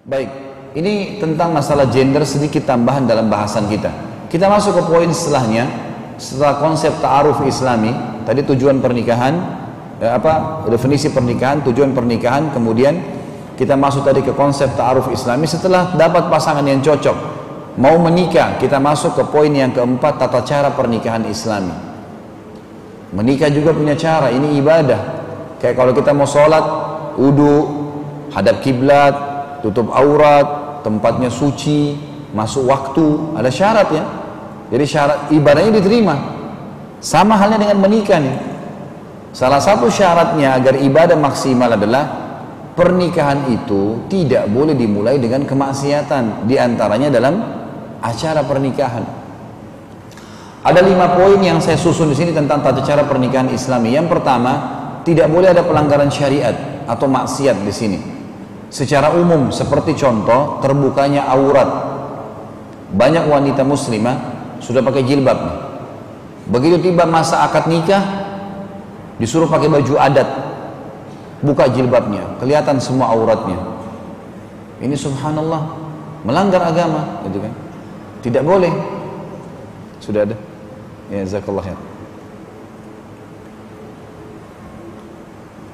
Baik, ini tentang masalah gender sedikit tambahan dalam bahasan kita. Kita masuk ke poin setelahnya, setelah konsep ta'aruf Islami, tadi tujuan pernikahan, definisi pernikahan, tujuan pernikahan, kemudian kita masuk tadi ke konsep ta'aruf Islami. Setelah dapat pasangan yang cocok, mau menikah, kita masuk ke poin yang keempat, tata cara pernikahan Islami. Menikah juga punya cara, ini ibadah. Kayak kalau kita mau sholat, wudu, hadap kiblat, tutup aurat, tempatnya suci, masuk waktu, ada syaratnya. Jadi syarat ibadahnya diterima. Sama halnya dengan menikah nih. Salah satu syaratnya agar ibadah maksimal adalah pernikahan itu tidak boleh dimulai dengan kemaksiatan. Di antaranya dalam acara pernikahan. Ada 5 poin yang saya susun di sini tentang tata cara pernikahan Islami. Yang pertama, tidak boleh ada pelanggaran syariat atau maksiat di sini. Secara umum, seperti contoh terbukanya aurat. Banyak wanita muslimah sudah pakai jilbab nih. Begitu tiba masa akad nikah, disuruh pakai baju adat, buka jilbabnya, kelihatan semua auratnya. Ini subhanallah, melanggar agama, gitu kan? Tidak boleh. Sudah ada? Ya, jazakallah khair.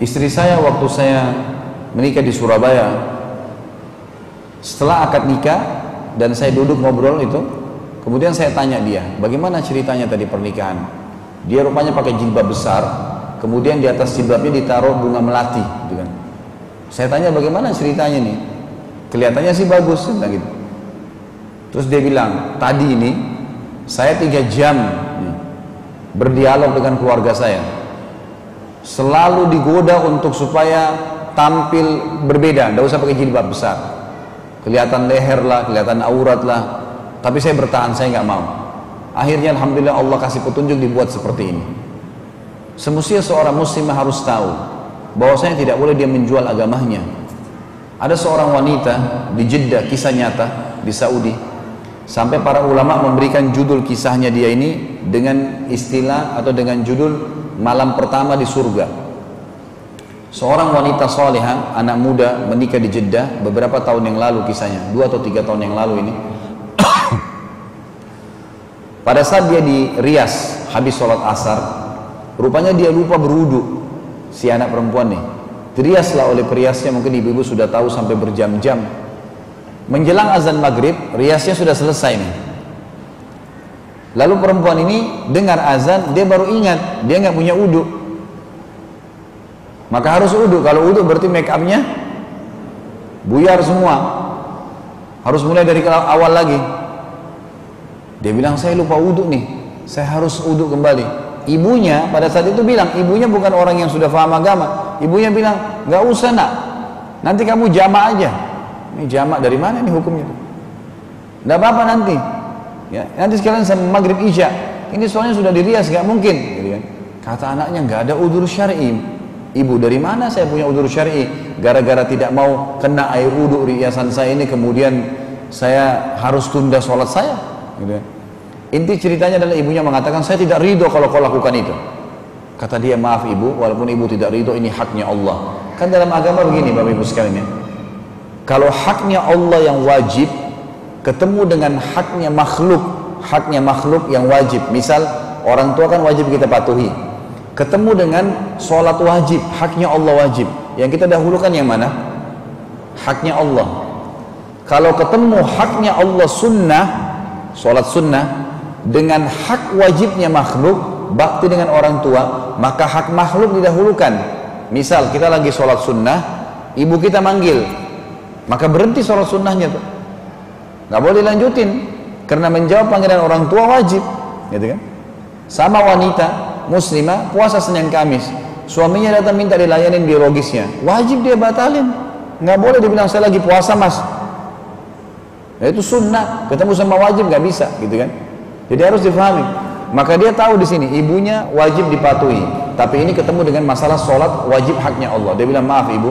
Istri saya waktu saya menikah di Surabaya, setelah akad nikah dan saya duduk ngobrol itu, kemudian saya tanya dia, bagaimana ceritanya tadi pernikahan? Dia rupanya pakai jilbab besar, kemudian di atas jilbabnya ditaruh bunga melati, gitu kan. Saya tanya bagaimana ceritanya nih? Kelihatannya sih bagus, gitu. Terus dia bilang, tadi ini saya 3 jam berdialog dengan keluarga saya, selalu digoda untuk supaya tampil berbeda, tidak usah pakai jilbab besar, kelihatan leher lah, kelihatan aurat lah, tapi saya bertahan, saya nggak mau. Akhirnya alhamdulillah Allah kasih petunjuk dibuat seperti ini. Semestinya seorang muslimah harus tahu bahwasanya tidak boleh dia menjual agamanya. Ada seorang wanita di Jeddah, kisah nyata di Saudi, sampai para ulama memberikan judul kisahnya dia ini dengan istilah atau dengan judul malam pertama di surga. Seorang wanita salihah, anak muda menikah di Jeddah beberapa tahun yang lalu, kisahnya 2 atau 3 tahun yang lalu ini. Pada saat dia di Riyas habis sholat asar, rupanya dia lupa berwudu, si anak perempuan nih. Diriaslah oleh periasnya, mungkin ibu-ibu sudah tahu sampai berjam-jam. Menjelang azan maghrib, riasnya sudah selesai nih. Lalu perempuan ini dengar azan, dia baru ingat dia nggak punya wudu. Maka harus wudu. Kalau wudu berarti make upnya buyar semua. Harus mulai dari awal lagi. Dia bilang, saya lupa wudu nih, saya harus wudu kembali. Ibunya pada saat itu bilang, ibunya bukan orang yang sudah paham agama. Ibunya bilang, nggak usah nak, nanti kamu jamak aja. Ini jamak dari mana nih hukumnya? Nggak apa-apa nanti. Ya, nanti sekalian sama maghrib isya. Ini soalnya sudah dirias, nggak mungkin. Gitu kan. Kata anaknya, nggak ada udzur syar'i. Ibu, dari mana saya punya udzur syar'i? Gara-gara tidak mau kena air wudu riasan saya ini, kemudian saya harus tunda sholat saya. Gitu kan. Inti ceritanya adalah ibunya mengatakan, saya tidak ridho kalau kau lakukan itu. Kata dia, maaf ibu, walaupun ibu tidak ridho, ini haknya Allah. Kan dalam agama begini Bapak Ibu sekalian ya. Kalau haknya Allah yang wajib ketemu dengan haknya makhluk yang wajib, misal orang tua kan wajib kita patuhi, ketemu dengan sholat wajib, haknya Allah wajib, yang kita dahulukan yang mana? Haknya Allah. Kalau ketemu haknya Allah sunnah, sholat sunnah, dengan hak wajibnya makhluk, bakti dengan orang tua, maka hak makhluk didahulukan. Misal kita lagi sholat sunnah, ibu kita manggil, maka berhenti sholat sunnahnya tuh, nggak boleh lanjutin, karena menjawab panggilan orang tua wajib, gitu kan? Sama wanita muslimah puasa Senin Kamis, suaminya datang minta dilayanin biologisnya, wajib dia batalin, nggak boleh dibilang saya lagi puasa mas. Nah, itu sunnah, ketemu sama wajib nggak bisa, gitu kan? Jadi harus difahami. Maka dia tahu di sini ibunya wajib dipatuhi, tapi ini ketemu dengan masalah sholat wajib haknya Allah. Dia bilang, maaf ibu,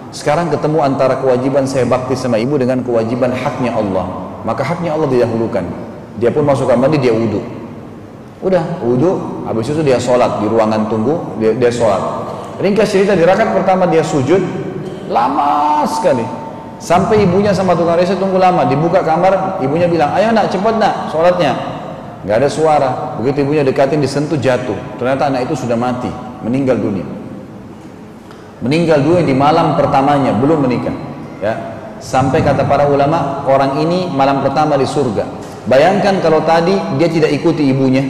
sekarang ketemu antara kewajiban saya bakti sama ibu dengan kewajiban haknya Allah, maka haknya Allah didahulukan. Dia pun masuk kamar mandi, dia wudu. Udah wudu, habis itu dia sholat di ruangan tunggu, dia sholat. Ringkas cerita, di rakaat pertama dia sujud lama sekali, Sampai ibunya sama tukang WC tunggu lama, dibuka kamar, ibunya bilang, ayo nak, cepat nak, sholatnya. Nggak ada suara. Begitu ibunya dekatin, disentuh, jatuh. Ternyata anak itu sudah mati, meninggal dunia. Meninggal dunia di malam pertamanya, belum menikah. Ya. Sampai kata para ulama, orang ini malam pertama di surga. Bayangkan kalau tadi dia tidak ikuti ibunya,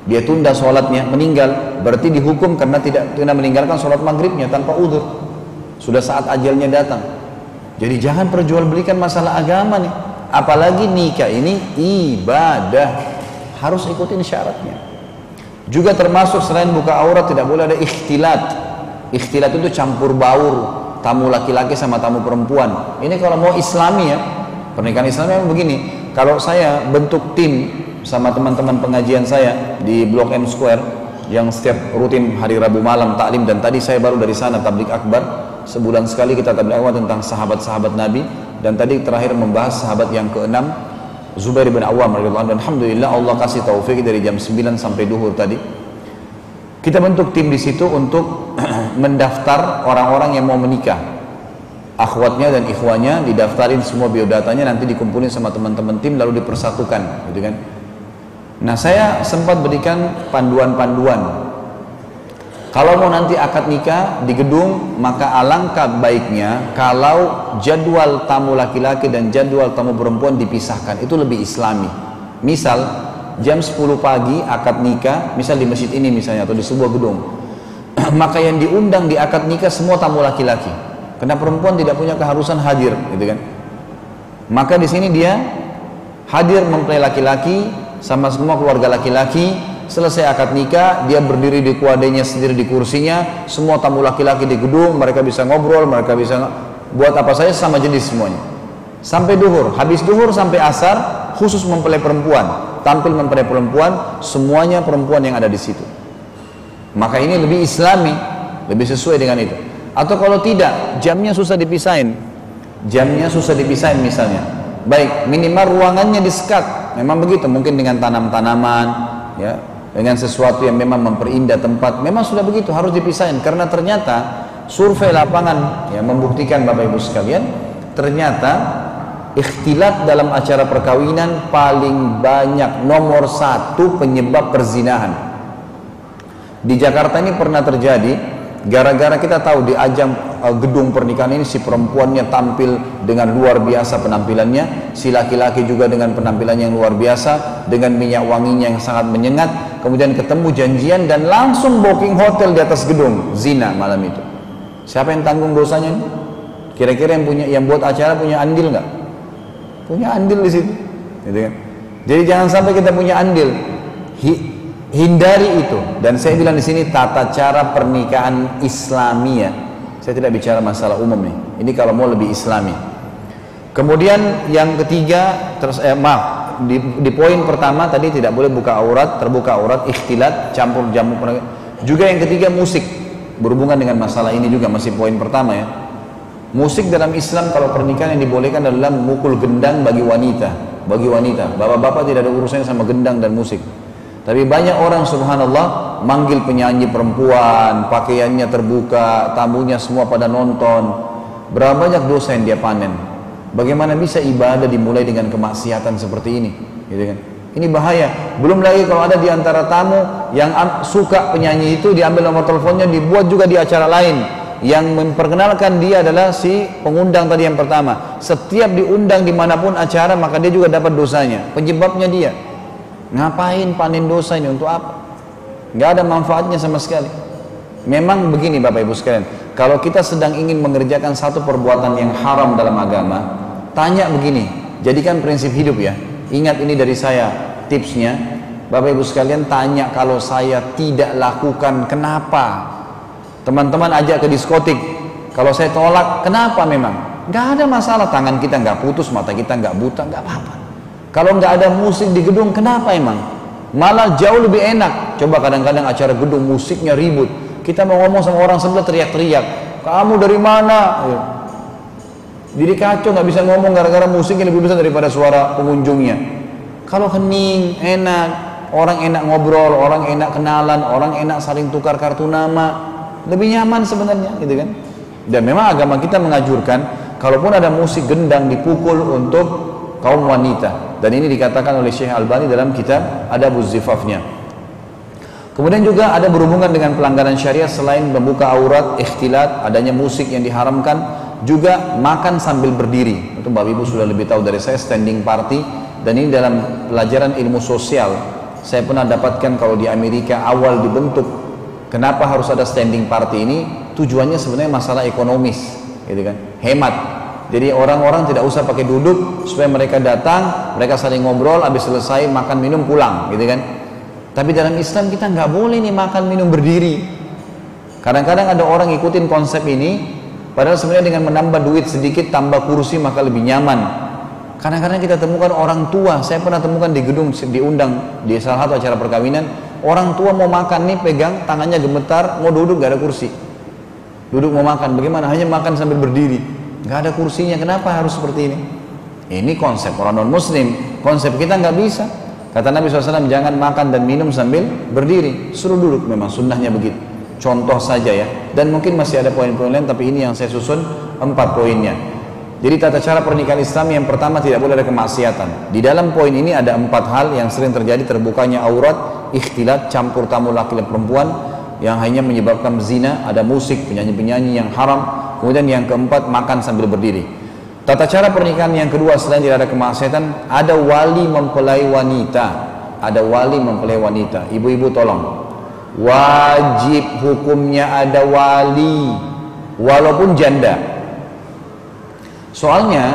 dia tunda sholatnya, meninggal, berarti dihukum karena tidak meninggalkan sholat maghribnya tanpa udzur. Sudah saat ajalnya datang. Jadi jangan perjualbelikan masalah agama nih. Apalagi nikah ini ibadah, harus ikutin syaratnya. Juga termasuk selain buka aurat tidak boleh ada ikhtilat. Ikhtilat itu campur baur, tamu laki-laki sama tamu perempuan. Ini kalau mau Islami ya, pernikahan Islami memang begini. Kalau saya bentuk tim sama teman-teman pengajian saya di Blok M Square yang setiap rutin hari Rabu malam taklim, dan tadi saya baru dari sana tablik akbar. Sebulan sekali kita tablik akbar tentang sahabat-sahabat Nabi, dan tadi terakhir membahas sahabat yang ke-6 Zubair bin Awam radhiyallahu anhu. Alhamdulillah Allah kasih taufik dari jam 9 sampai duhur tadi. Kita bentuk tim di situ untuk mendaftar orang-orang yang mau menikah. Akhwatnya dan ikhwanya didaftarin semua biodatanya, nanti dikumpulin sama teman-teman tim lalu dipersatukan, gitu kan. Nah, saya sempat berikan panduan-panduan. Kalau mau nanti akad nikah di gedung, maka alangkah baiknya kalau jadwal tamu laki-laki dan jadwal tamu perempuan dipisahkan. Itu lebih Islami. Misal jam 10 pagi akad nikah, misal di masjid ini misalnya atau di sebuah gedung. Maka yang diundang di akad nikah semua tamu laki-laki. Karena perempuan tidak punya keharusan hadir, gitu kan. Maka di sini dia hadir mempelai laki-laki sama semua keluarga laki-laki. Selesai akad nikah, dia berdiri di kuadenya sendiri di kursinya, semua tamu laki-laki di gedung, mereka bisa ngobrol, mereka bisa buat apa saja sama jenis semuanya. Sampai duhur, habis duhur sampai asar, khusus mempelai perempuan, tampil mempelai perempuan, semuanya perempuan yang ada di situ. Maka ini lebih Islami, lebih sesuai dengan itu. Atau kalau tidak, jamnya susah dipisahin. Jamnya susah dipisahin misalnya. Baik, minimal ruangannya disekat. Memang begitu, mungkin dengan tanam-tanaman, ya, dengan sesuatu yang memang memperindah tempat. Memang sudah begitu, harus dipisahin. Karena ternyata survei lapangan yang membuktikan Bapak Ibu sekalian, ternyata ikhtilat dalam acara perkawinan paling banyak, nomor 1 penyebab perzinahan. Di Jakarta ini pernah terjadi gara-gara kita tahu di ajang gedung pernikahan ini si perempuannya tampil dengan luar biasa penampilannya, si laki-laki juga dengan penampilannya yang luar biasa, dengan minyak wanginya yang sangat menyengat, kemudian ketemu janjian dan langsung booking hotel di atas gedung, zina malam itu. Siapa yang tanggung dosanya ini? Kira-kira yang buat acara punya andil nggak? Punya andil di situ, gitu kan? Jadi jangan sampai kita punya andil. Hindari itu. Dan saya bilang di sini tata cara pernikahan Islami ya. Saya tidak bicara masalah umum nih. Ini kalau mau lebih Islami. Kemudian yang ketiga, di poin pertama tadi tidak boleh buka aurat, terbuka aurat, ikhtilat, campur jamu. Juga yang ketiga musik, berhubungan dengan masalah ini juga, masih poin pertama ya. Musik dalam Islam kalau pernikahan yang dibolehkan adalah memukul gendang bagi wanita. Bagi wanita, bapak-bapak tidak ada urusannya sama gendang dan musik. Tapi banyak orang subhanallah manggil penyanyi perempuan, pakaiannya terbuka, tamunya semua pada nonton. Berapa banyak dosa yang dia panen. Bagaimana bisa ibadah dimulai dengan kemaksiatan seperti ini, gitu kan? Ini bahaya. Belum lagi kalau ada di antara tamu yang suka penyanyi itu, diambil nomor teleponnya, dibuat juga di acara lain. Yang memperkenalkan dia adalah si pengundang tadi yang pertama. Setiap diundang dimanapun acara, maka dia juga dapat dosanya. Penyebabnya dia. Ngapain panen dosa ini, untuk apa? Nggak ada manfaatnya sama sekali. Memang begini Bapak Ibu sekalian, kalau kita sedang ingin mengerjakan satu perbuatan yang haram dalam agama, tanya begini, jadikan prinsip hidup ya. Ingat ini dari saya, tipsnya, Bapak Ibu sekalian tanya, kalau saya tidak lakukan kenapa? Teman-teman ajak ke diskotik, kalau saya tolak, kenapa memang? Nggak ada masalah, tangan kita nggak putus, mata kita nggak buta, nggak apa-apa. Kalau nggak ada musik di gedung, kenapa emang? Malah jauh lebih enak. Coba kadang-kadang acara gedung musiknya ribut. Kita mau ngomong sama orang sebelah teriak-teriak. Kamu dari mana? Jadi kacau, nggak bisa ngomong gara-gara musiknya lebih besar daripada suara pengunjungnya. Kalau hening, enak. Orang enak ngobrol, orang enak kenalan, orang enak saling tukar kartu nama. Lebih nyaman sebenarnya, gitu kan? Dan memang agama kita mengajurkan kalaupun ada musik gendang dipukul untuk kaum wanita, dan ini dikatakan oleh Syekh Albani dalam kitab Adabuz Zifafnya. Kemudian juga ada berhubungan dengan pelanggaran syariat selain membuka aurat, ikhtilat, adanya musik yang diharamkan, juga makan sambil berdiri. Itu Bapak Ibu sudah lebih tahu dari saya, standing party, dan ini dalam pelajaran ilmu sosial. Saya pernah dapatkan kalau di Amerika awal dibentuk, kenapa harus ada standing party ini, tujuannya sebenarnya masalah ekonomis, gitu kan, hemat. Jadi orang-orang tidak usah pakai duduk, supaya mereka datang, mereka saling ngobrol, habis selesai makan minum pulang, gitu kan. Tapi dalam Islam kita nggak boleh nih makan minum berdiri. Kadang-kadang ada orang ikutin konsep ini, padahal sebenarnya dengan menambah duit sedikit, tambah kursi maka lebih nyaman. Kadang-kadang kita temukan orang tua, saya pernah temukan di gedung, diundang di salah satu acara perkawinan, orang tua mau makan nih pegang, tangannya gemetar, mau duduk gak ada kursi. Duduk mau makan, bagaimana? Hanya makan sambil berdiri, gak ada kursinya. Kenapa harus seperti ini? Ini konsep orang non-muslim, konsep kita nggak bisa. Kata Nabi SAW, jangan makan dan minum sambil berdiri, suruh duduk, memang sunnahnya begitu. Contoh saja ya, dan mungkin masih ada poin-poin lain, tapi ini yang saya susun 4 poinnya. Jadi tata cara pernikahan Islam yang pertama, tidak boleh ada kemaksiatan. Di dalam poin ini ada 4 hal yang sering terjadi: terbukanya aurat, ikhtilat, campur tamu laki dan perempuan yang hanya menyebabkan zina, ada musik, penyanyi-penyanyi yang haram, kemudian yang keempat, makan sambil berdiri. Tata cara pernikahan yang kedua selain tidak ada kemaksiatan, ada wali mempelai wanita. Ada wali mempelai wanita. Ibu-ibu tolong, wajib hukumnya ada wali, walaupun janda. Soalnya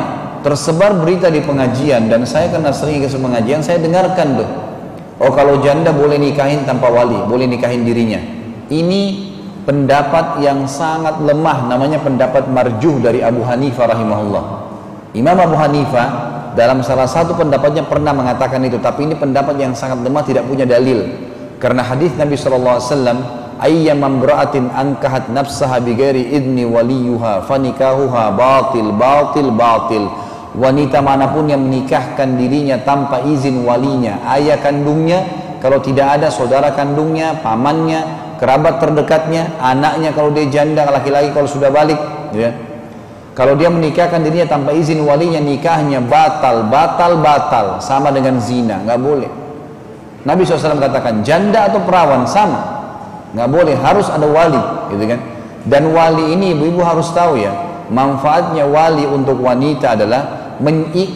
tersebar berita di pengajian, dan saya karena sering ikut pengajian, saya dengarkan tuh, oh kalau janda boleh nikahin tanpa wali, boleh nikahin dirinya. Ini pendapat yang sangat lemah, namanya pendapat marjuh dari Abu Hanifah rahimahullah. Imam Abu Hanifah dalam salah satu pendapatnya pernah mengatakan itu, tapi ini pendapat yang sangat lemah, tidak punya dalil. Karena hadis Nabi SAW, ayyam imra'atin ankahat nafsaha bighairi idni waliyuha fanikahuha batil batil batil. Wanita manapun yang menikahkan dirinya tanpa izin walinya, ayah kandungnya, kalau tidak ada saudara kandungnya, pamannya, kerabat terdekatnya, anaknya kalau dia janda, laki-laki kalau sudah balik, ya. Kalau dia menikahkan dirinya tanpa izin walinya, nikahnya batal, batal, batal, sama dengan zina, nggak boleh. Nabi SAW katakan, janda atau perawan sama, nggak boleh, harus ada wali, gitu kan. Dan wali ini ibu-ibu harus tahu ya, manfaatnya wali untuk wanita adalah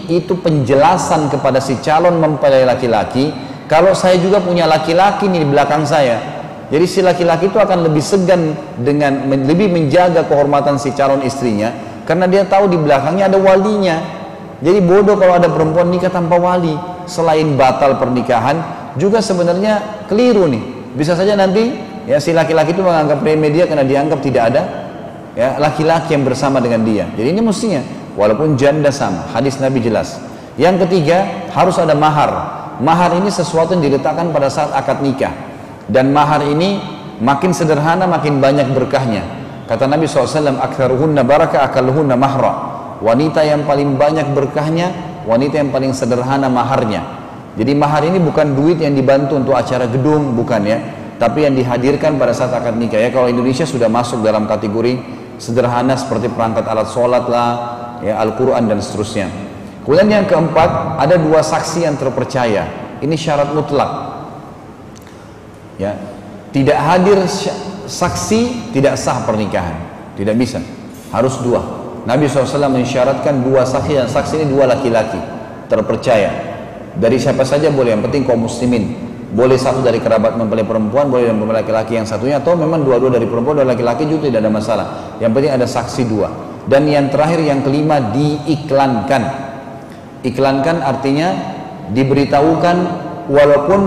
itu penjelasan kepada si calon mempelai laki-laki, kalau saya juga punya laki-laki nih di belakang saya. Jadi si laki-laki itu akan lebih segan dengan lebih menjaga kehormatan si calon istrinya, karena dia tahu di belakangnya ada walinya. Jadi bodoh kalau ada perempuan nikah tanpa wali. Selain batal pernikahan, juga sebenarnya keliru nih. Bisa saja nanti ya si laki-laki itu menganggap remeh dia karena dianggap tidak ada ya laki-laki yang bersama dengan dia. Jadi ini mestinya walaupun janda sama. Hadis Nabi jelas. Yang ketiga, harus ada mahar. Mahar ini sesuatu yang diletakkan pada saat akad nikah. Dan mahar ini makin sederhana makin banyak berkahnya. Kata Nabi SAW, aktsaruhunna barakah akalluhunna mahra. Wanita yang paling banyak berkahnya, wanita yang paling sederhana maharnya. Jadi mahar ini bukan duit yang dibantu untuk acara gedung, bukan ya, tapi yang dihadirkan pada saat akad nikah ya. Kalau Indonesia sudah masuk dalam kategori sederhana seperti perangkat alat sholat lah, ya, Al-Quran dan seterusnya. Kemudian yang keempat, ada 2 saksi yang terpercaya. Ini syarat mutlak. Ya, tidak hadir saksi tidak sah pernikahan, tidak bisa, harus 2. Nabi SAW mensyaratkan 2 saksi, dan saksi ini 2 laki-laki terpercaya. Dari siapa saja boleh, yang penting kaum muslimin. Boleh satu dari kerabat mempelai perempuan, boleh dari mempelai laki-laki yang satunya, atau memang dua-dua dari perempuan dan laki-laki juga tidak ada masalah. Yang penting ada saksi 2. Dan yang terakhir, yang kelima, diiklankan. Iklankan artinya diberitahukan, walaupun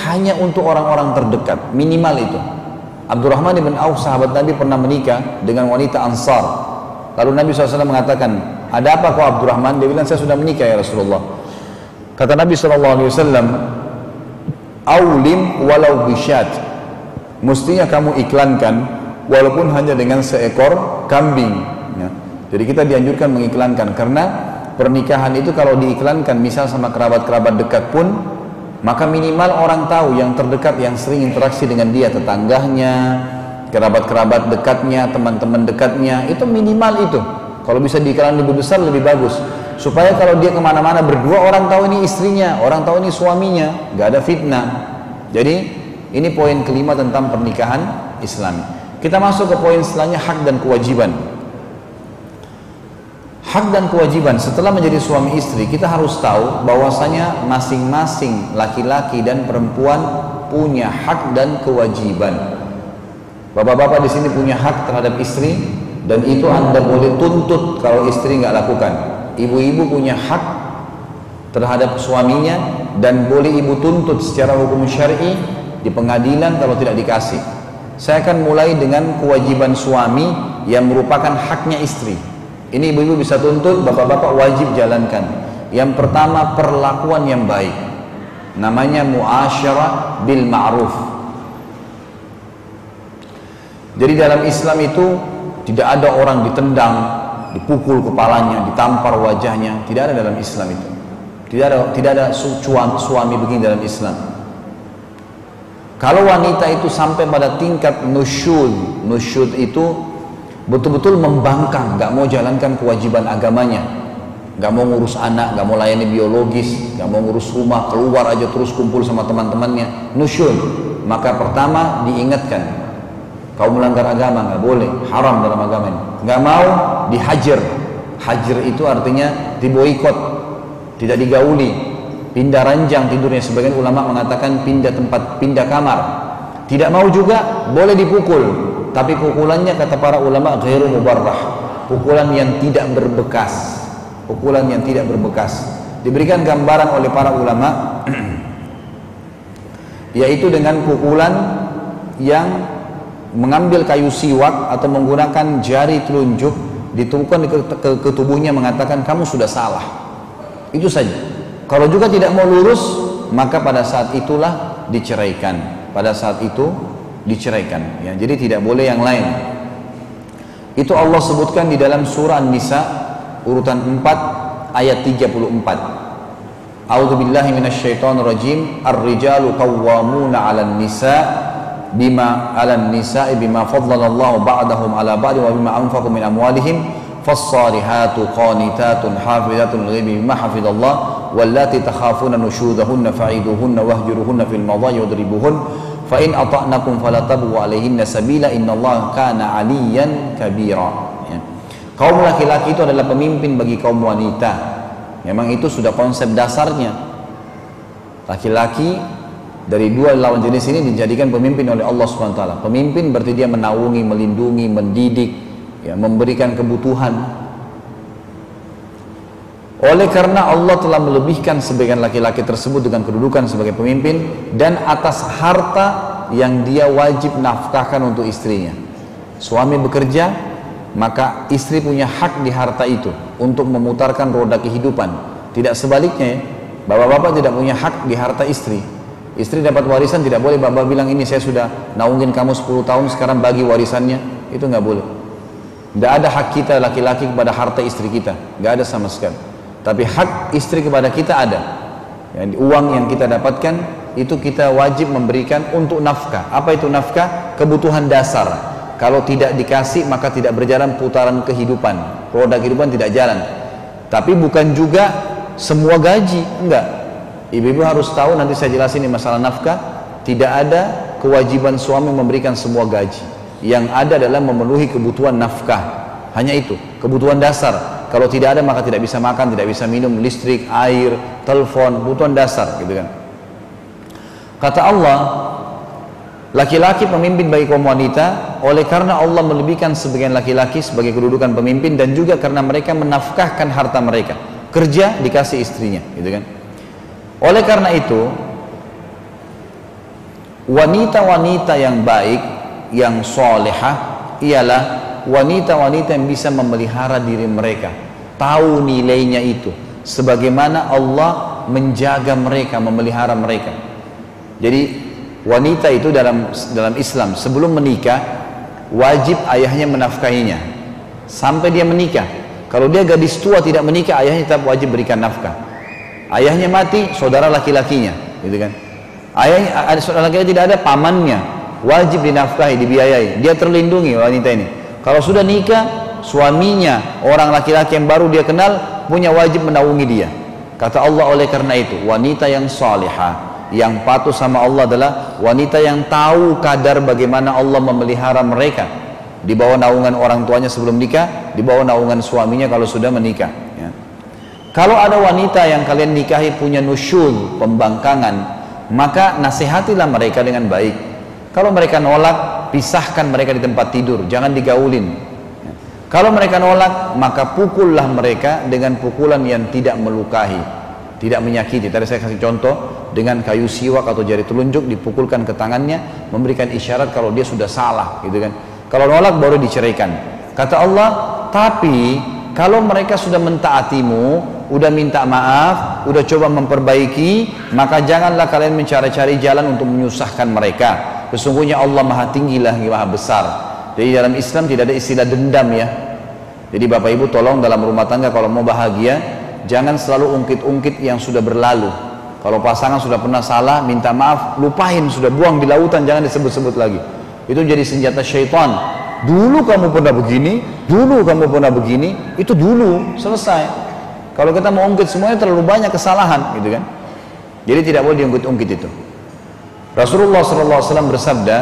hanya untuk orang-orang terdekat, minimal itu. Abdurrahman bin Auf, sahabat Nabi, pernah menikah dengan wanita Ansar. Lalu Nabi SAW mengatakan, ada apa kau Abdurrahman? Dia bilang, saya sudah menikah ya Rasulullah. Kata Nabi SAW, aulim walau bisyat, mestinya kamu iklankan walaupun hanya dengan seekor kambing ya. Jadi kita dianjurkan mengiklankan, karena pernikahan itu kalau diiklankan misal sama kerabat-kerabat dekat pun, maka minimal orang tahu, yang terdekat, yang sering interaksi dengan dia, tetangganya, kerabat-kerabat dekatnya, teman-teman dekatnya, itu minimal itu. Kalau bisa diiklan lebih besar lebih bagus. Supaya kalau dia kemana-mana berdua, orang tahu ini istrinya, orang tahu ini suaminya, nggak ada fitnah. Jadi ini poin kelima tentang pernikahan Islami. Kita masuk ke poin setelahnya, hak dan kewajiban. Hak dan kewajiban setelah menjadi suami istri, kita harus tahu bahwasanya masing-masing laki-laki dan perempuan punya hak dan kewajiban. Bapak-bapak di sini punya hak terhadap istri, dan itu Anda boleh tuntut kalau istri nggak lakukan. Ibu-ibu punya hak terhadap suaminya, dan boleh ibu tuntut secara hukum syar'i di pengadilan kalau tidak dikasih. Saya akan mulai dengan kewajiban suami yang merupakan haknya istri. Ini ibu-ibu bisa tuntut, bapak-bapak wajib jalankan. Yang pertama, perlakuan yang baik. Namanya muasyarah bil ma'ruf. Jadi dalam Islam itu tidak ada orang ditendang, dipukul kepalanya, ditampar wajahnya. Tidak ada dalam Islam itu. Tidak ada suami begini dalam Islam. Kalau wanita itu sampai pada tingkat nusyud itu betul-betul membangkang, nggak mau jalankan kewajiban agamanya, nggak mau ngurus anak, nggak mau layani biologis, nggak mau ngurus rumah, keluar aja terus kumpul sama teman-temannya, nusyud. Maka pertama diingatkan, kau melanggar agama, nggak boleh, haram dalam agama ini. Nggak mau, dihajar. Hajar itu artinya diboikot, tidak digauli, pindah ranjang tidurnya. Sebagian ulama mengatakan pindah tempat, pindah kamar. Tidak mau juga boleh dipukul, tapi pukulannya kata para ulama ghairu mubarrah, pukulan yang tidak berbekas, pukulan yang tidak berbekas. Diberikan gambaran oleh para ulama yaitu dengan pukulan yang mengambil kayu siwak atau menggunakan jari telunjuk ditumpukkan ke tubuhnya, mengatakan kamu sudah salah. Itu saja. Kalau juga tidak mau lurus, maka pada saat itulah diceraikan. Pada saat itu diceraikan, ya. Jadi tidak boleh yang lain. Itu Allah sebutkan di dalam surah An-Nisa urutan 4 ayat 34. A'udzubillahi minasyaitonir rajim. Ar-rijalu qawwamuna 'alan nisa bima faddalallahu ba'dahum 'ala ba'd wa bima anfaqu min amwalihim. Fas-salihatu qanitatun hafizatun lil-ghaibi bima hafizallah wallati takhafuna nusyudahunna fa'iduhunna wahjuruhunna fil madhaji wadribuhun fa in ata'nakum fala tabu 'alaihinna sabila innallaha kana 'aliyan kabira. Ya. Kaum laki-laki itu adalah pemimpin bagi kaum wanita. Memang itu sudah konsep dasarnya. Laki-laki dari dua lawan jenis ini dijadikan pemimpin oleh Allah Subhanahu wa taala. Pemimpin berarti dia menaungi, melindungi, mendidik, ya, memberikan kebutuhan. Oleh karena Allah telah melebihkan sebagian laki-laki tersebut dengan kedudukan sebagai pemimpin dan atas harta yang dia wajib nafkahkan untuk istrinya. Suami bekerja, maka istri punya hak di harta itu untuk memutarkan roda kehidupan. Tidak sebaliknya, ya. Bapak-bapak tidak punya hak di harta istri. Istri dapat warisan, tidak boleh bapak bilang ini saya sudah naungin kamu 10 tahun sekarang bagi warisannya. Itu nggak boleh. Nggak ada hak kita laki-laki kepada harta istri kita, nggak ada sama sekali. Tapi hak istri kepada kita ada. Ya, uang yang kita dapatkan itu kita wajib memberikan untuk nafkah. Apa itu nafkah? Kebutuhan dasar. Kalau tidak dikasih maka tidak berjalan putaran kehidupan. Roda kehidupan tidak jalan. Tapi bukan juga semua gaji, enggak. Ibu-ibu harus tahu, nanti saya jelasin ini masalah nafkah. Tidak ada kewajiban suami memberikan semua gaji. Yang ada adalah memenuhi kebutuhan nafkah. Hanya itu, kebutuhan dasar. Kalau tidak ada maka tidak bisa makan, tidak bisa minum, listrik, air, telepon, kebutuhan dasar, gitu kan. Kata Allah, laki-laki pemimpin bagi kaum wanita, oleh karena Allah melebihkan sebagian laki-laki sebagai kedudukan pemimpin dan juga karena mereka menafkahkan harta mereka. Kerja dikasih istrinya, gitu kan. Oleh karena itu, wanita-wanita yang baik, yang solehah ialah wanita-wanita yang bisa memelihara diri mereka, tahu nilainya itu, sebagaimana Allah menjaga mereka, memelihara mereka. Jadi wanita itu dalam Islam sebelum menikah wajib ayahnya menafkahinya sampai dia menikah. Kalau dia gadis tua tidak menikah, ayahnya tetap wajib berikan nafkah. Ayahnya mati, saudara laki-lakinya, gitu kan. Ayahnya ada saudara laki-laki tidak ada, pamannya wajib dinafkahi, dibiayai. Dia terlindungi wanita ini. Kalau sudah nikah, suaminya, orang laki-laki yang baru dia kenal, punya wajib menaungi dia. Kata Allah, oleh karena itu wanita yang salihah, yang patuh sama Allah adalah wanita yang tahu kadar bagaimana Allah memelihara mereka, di bawah naungan orang tuanya sebelum nikah, di bawah naungan suaminya kalau sudah menikah ya. Kalau ada wanita yang kalian nikahi punya nusyul, pembangkangan, maka nasihatilah mereka dengan baik. Kalau mereka nolak, pisahkan mereka di tempat tidur, jangan digaulin ya. Kalau mereka nolak, maka pukullah mereka dengan pukulan yang tidak melukai, tidak menyakiti. Tadi saya kasih contoh dengan kayu siwak atau jari telunjuk dipukulkan ke tangannya, memberikan isyarat kalau dia sudah salah gitu kan. Kalau nolak baru diceraikan. Kata Allah, tapi kalau mereka sudah mentaatimu, udah minta maaf, udah coba memperbaiki, maka janganlah kalian mencari-cari jalan untuk menyusahkan mereka. Sesungguhnya Allah Maha Tinggi lagi Maha Besar. Jadi dalam Islam tidak ada istilah dendam ya. Jadi Bapak Ibu tolong dalam rumah tangga kalau mau bahagia, jangan selalu ungkit-ungkit yang sudah berlalu. Kalau pasangan sudah pernah salah, minta maaf, lupain, sudah buang di lautan, jangan disebut-sebut lagi. Itu jadi senjata syaitan. Dulu kamu pernah begini, dulu kamu pernah begini, itu dulu, selesai. Kalau kita mau ungkit semuanya terlalu banyak kesalahan, gitu kan. Jadi tidak boleh diungkit-ungkit itu. Rasulullah SAW bersabda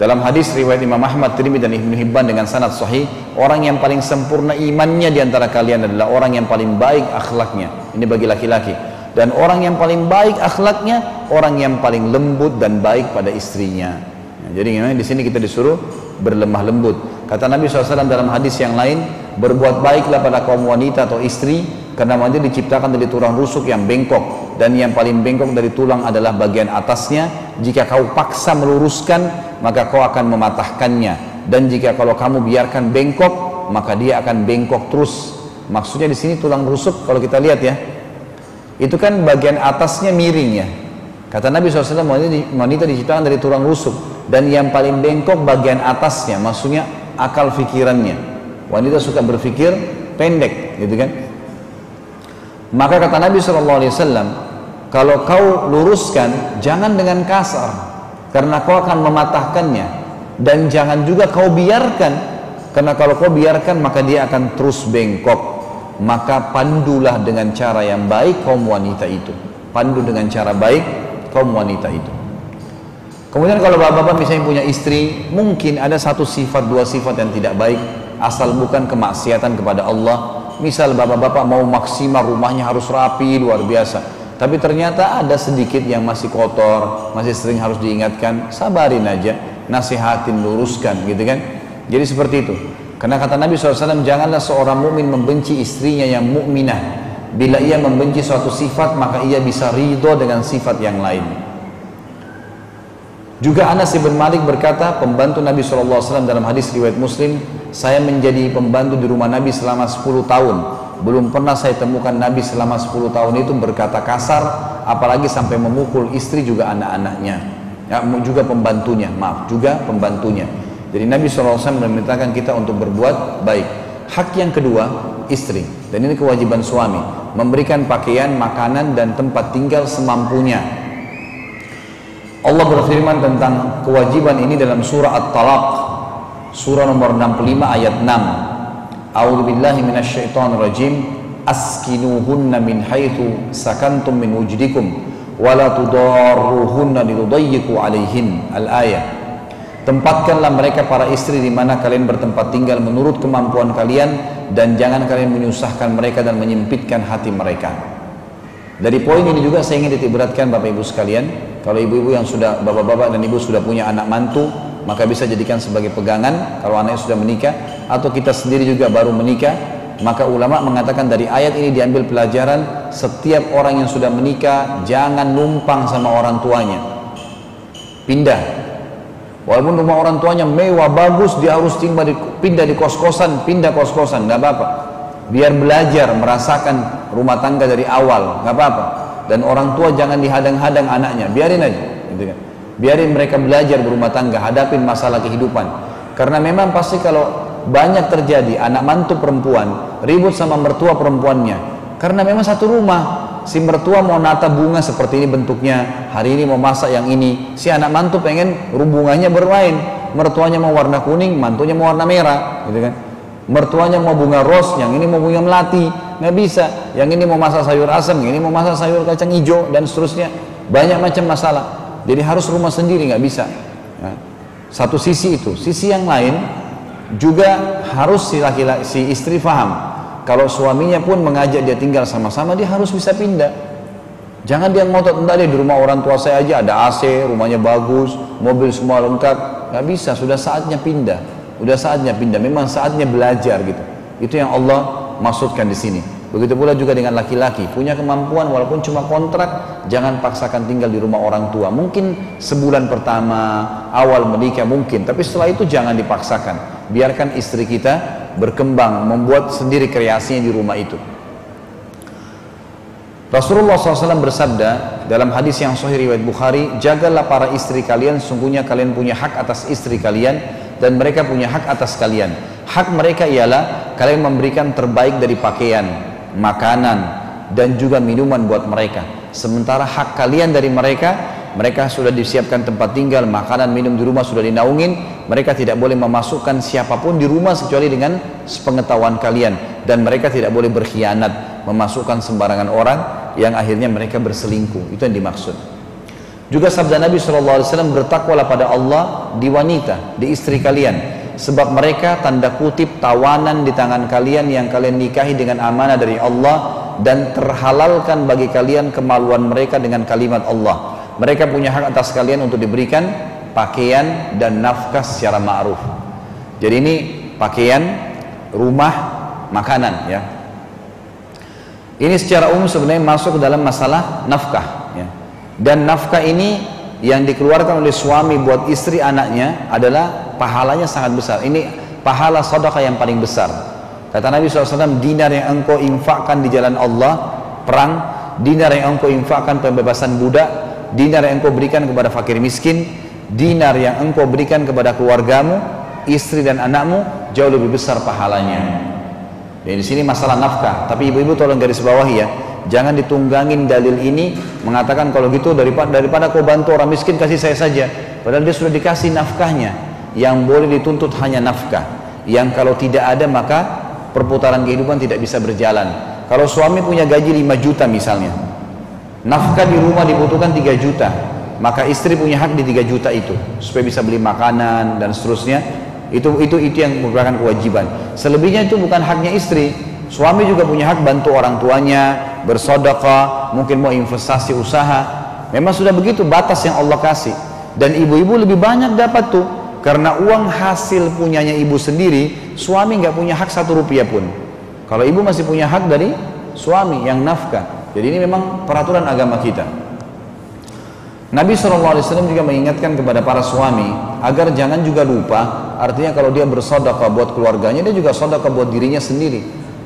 dalam hadis riwayat Imam Ahmad, Tirmidzi dan Ibnu Hibban dengan sanad sahih, orang yang paling sempurna imannya di antara kalian adalah orang yang paling baik akhlaknya. Ini bagi laki-laki. Dan orang yang paling baik akhlaknya, orang yang paling lembut dan baik pada istrinya. Nah, jadi di sini kita disuruh berlemah lembut. Kata Nabi SAW dalam hadis yang lain, berbuat baiklah pada kaum wanita atau istri, karena wanita diciptakan dari tulang rusuk yang bengkok, dan yang paling bengkok dari tulang adalah bagian atasnya. Jika kau paksa meluruskan, maka kau akan mematahkannya, dan jika kalau kamu biarkan bengkok, maka dia akan bengkok terus. Maksudnya di sini tulang rusuk, kalau kita lihat ya, itu kan bagian atasnya miring ya. Kata Nabi SAW, wanita diciptakan dari tulang rusuk, dan yang paling bengkok bagian atasnya, maksudnya akal fikirannya. Wanita suka berpikir pendek, gitu kan? Maka kata Nabi SAW, kalau kau luruskan, jangan dengan kasar, karena kau akan mematahkannya, dan jangan juga kau biarkan, karena kalau kau biarkan maka dia akan terus bengkok. Maka pandulah dengan cara yang baik kaum wanita itu. Pandu dengan cara baik kaum wanita itu. Kemudian kalau bapak-bapak misalnya punya istri, mungkin ada satu sifat, dua sifat yang tidak baik, asal bukan kemaksiatan kepada Allah. Misal bapak-bapak mau maksimal, rumahnya harus rapi, luar biasa, tapi ternyata ada sedikit yang masih kotor, masih sering harus diingatkan, sabarin aja, nasihatin, luruskan gitu kan. Jadi seperti itu. Karena kata Nabi SAW, janganlah seorang mukmin membenci istrinya yang mukminah. Bila ia membenci suatu sifat, maka ia bisa ridho dengan sifat yang lain. Juga Anas bin Malik berkata, pembantu Nabi SAW dalam hadis riwayat Muslim, saya menjadi pembantu di rumah Nabi selama 10 tahun. Belum pernah saya temukan Nabi selama 10 tahun itu berkata kasar, apalagi sampai memukul istri juga anak-anaknya. Ya, juga pembantunya, juga pembantunya. Jadi Nabi SAW memerintahkan kita untuk berbuat baik. Hak yang kedua, istri. Dan ini kewajiban suami, memberikan pakaian, makanan, dan tempat tinggal semampunya. Allah berfirman tentang kewajiban ini dalam surah At-Talaq, surah nomor 65 ayat 6. A'udzubillahi minasyaitonirrajim. Askinuhunna min haitsu sakantum min wujdikum wa la tudarruhunna lidayyiqu 'alaihin. Al-ayah. Tempatkanlah mereka para istri di mana kalian bertempat tinggal menurut kemampuan kalian, dan jangan kalian menyusahkan mereka dan menyempitkan hati mereka. Dari poin ini juga saya ingin titik beratkan Bapak Ibu sekalian, kalau ibu-ibu yang sudah, bapak-bapak dan ibu sudah punya anak mantu, maka bisa jadikan sebagai pegangan kalau anaknya sudah menikah, atau kita sendiri juga baru menikah. Maka ulama mengatakan dari ayat ini diambil pelajaran, setiap orang yang sudah menikah jangan numpang sama orang tuanya, pindah. Walaupun rumah orang tuanya mewah, bagus, dia harus pindah di kos-kosan, pindah kos-kosan, nggak apa-apa. Biar belajar, merasakan rumah tangga dari awal, nggak apa-apa. Dan orang tua jangan dihadang-hadang anaknya, biarin aja, gitu kan. Biarin mereka belajar berumah tangga, hadapin masalah kehidupan. Karena memang pasti kalau banyak terjadi anak mantu perempuan ribut sama mertua perempuannya, karena memang satu rumah. Si mertua mau nata bunga seperti ini bentuknya, hari ini mau masak yang ini, si anak mantu pengen hubungannya bermain, mertuanya mau warna kuning, mantunya mau warna merah, gitu kan. Mertuanya mau bunga ros, yang ini mau bunga melati, nggak bisa. Yang ini mau masak sayur asam, yang ini mau masak sayur kacang hijau, dan seterusnya. Banyak macam masalah. Jadi harus rumah sendiri, nggak bisa. Ya. Satu sisi itu. Sisi yang lain juga harus si istri paham. Kalau suaminya pun mengajak dia tinggal sama-sama, dia harus bisa pindah. Jangan dia ngotot, enggak, dia di rumah orang tua saya aja, ada AC, rumahnya bagus, mobil semua lengkap. Nggak bisa, sudah saatnya pindah. Udah saatnya pindah, memang saatnya belajar gitu. Itu yang Allah maksudkan di sini. Begitu pula juga dengan laki-laki, punya kemampuan walaupun cuma kontrak, jangan paksakan tinggal di rumah orang tua. Mungkin sebulan pertama, awal menikah mungkin, tapi setelah itu jangan dipaksakan. Biarkan istri kita berkembang, membuat sendiri kreasinya di rumah itu. Rasulullah SAW bersabda dalam hadis yang sahih riwayat Bukhari, jagalah para istri kalian, sungguhnya kalian punya hak atas istri kalian, dan mereka punya hak atas kalian. Hak mereka ialah kalian memberikan terbaik dari pakaian, makanan, dan juga minuman buat mereka. Sementara hak kalian dari mereka, mereka sudah disiapkan tempat tinggal, makanan, minum di rumah sudah dinaungin. Mereka tidak boleh memasukkan siapapun di rumah kecuali dengan sepengetahuan kalian. Dan mereka tidak boleh berkhianat, memasukkan sembarangan orang yang akhirnya mereka berselingkuh. Itu yang dimaksud. Juga sabda Nabi SAW, bertakwalah pada Allah di wanita, di istri kalian, sebab mereka tanda kutip tawanan di tangan kalian yang kalian nikahi dengan amanah dari Allah, dan terhalalkan bagi kalian kemaluan mereka dengan kalimat Allah. Mereka punya hak atas kalian untuk diberikan pakaian dan nafkah secara ma'ruf. Jadi ini pakaian, rumah, makanan, ya. Ini secara umum sebenarnya masuk ke dalam masalah nafkah, ya. Dan nafkah ini yang dikeluarkan oleh suami buat istri anaknya adalah pahalanya sangat besar. Ini pahala sedekah yang paling besar. Kata Nabi SAW, dinar yang engkau infakkan di jalan Allah, perang, dinar yang engkau infakkan pembebasan budak, dinar yang engkau berikan kepada fakir miskin, dinar yang engkau berikan kepada keluargamu, istri dan anakmu, jauh lebih besar pahalanya. Dan di sini masalah nafkah. Tapi ibu-ibu tolong garis bawahi ya, jangan ditunggangin dalil ini mengatakan kalau gitu daripada kau bantu orang miskin kasih saya saja. Padahal dia sudah dikasih nafkahnya. Yang boleh dituntut hanya nafkah. Yang kalau tidak ada maka perputaran kehidupan tidak bisa berjalan. Kalau suami punya gaji 5 juta misalnya, nafkah di rumah dibutuhkan 3 juta, maka istri punya hak di 3 juta itu supaya bisa beli makanan dan seterusnya. Itu yang merupakan kewajiban. Selebihnya itu bukan haknya istri. Suami juga punya hak bantu orang tuanya, bersedekah, mungkin mau investasi usaha. Memang sudah begitu batas yang Allah kasih. Dan ibu-ibu lebih banyak dapat tuh, karena uang hasil punyanya ibu sendiri, suami nggak punya hak 1 rupiah pun. Kalau ibu masih punya hak dari suami yang nafkah. Jadi ini memang peraturan agama kita. Nabi SAW juga mengingatkan kepada para suami agar jangan juga lupa, artinya kalau dia bersedekah buat keluarganya, dia juga sedekah buat dirinya sendiri.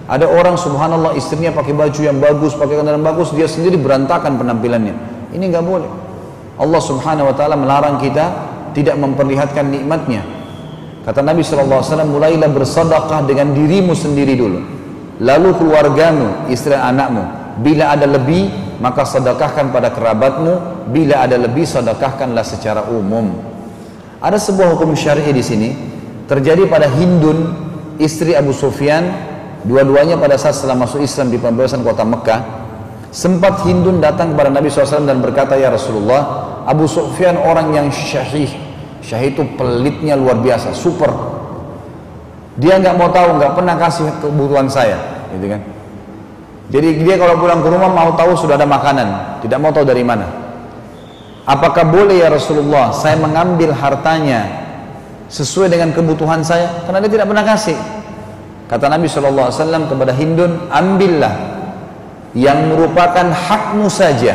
Ada orang subhanallah istrinya pakai baju yang bagus, pakai kendaraan bagus, dia sendiri berantakan penampilannya. Ini nggak boleh. Allah Subhanahu Wa Taala melarang kita tidak memperlihatkan nikmatnya. Kata Nabi SAW, mulailah bersedekah dengan dirimu sendiri dulu, lalu keluargamu, istri anakmu. Bila ada lebih, maka sedekahkan pada kerabatmu. Bila ada lebih, sedekahkanlah secara umum. Ada sebuah hukum syar'i di sini terjadi pada Hindun, istri Abu Sufyan. Dua-duanya pada saat setelah masuk Islam di pembebasan kota Mekah, sempat Hindun datang kepada Nabi SAW dan berkata, ya Rasulullah, Abu Sufyan orang yang syahih. Syahih itu pelitnya luar biasa, super. Dia nggak mau tahu, nggak pernah kasih kebutuhan saya, gitu kan? Jadi dia kalau pulang ke rumah mau tahu sudah ada makanan, tidak mau tahu dari mana. Apakah boleh ya Rasulullah saya mengambil hartanya sesuai dengan kebutuhan saya? Karena dia tidak pernah kasih. Kata Nabi SAW kepada Hindun, ambillah yang merupakan hakmu saja.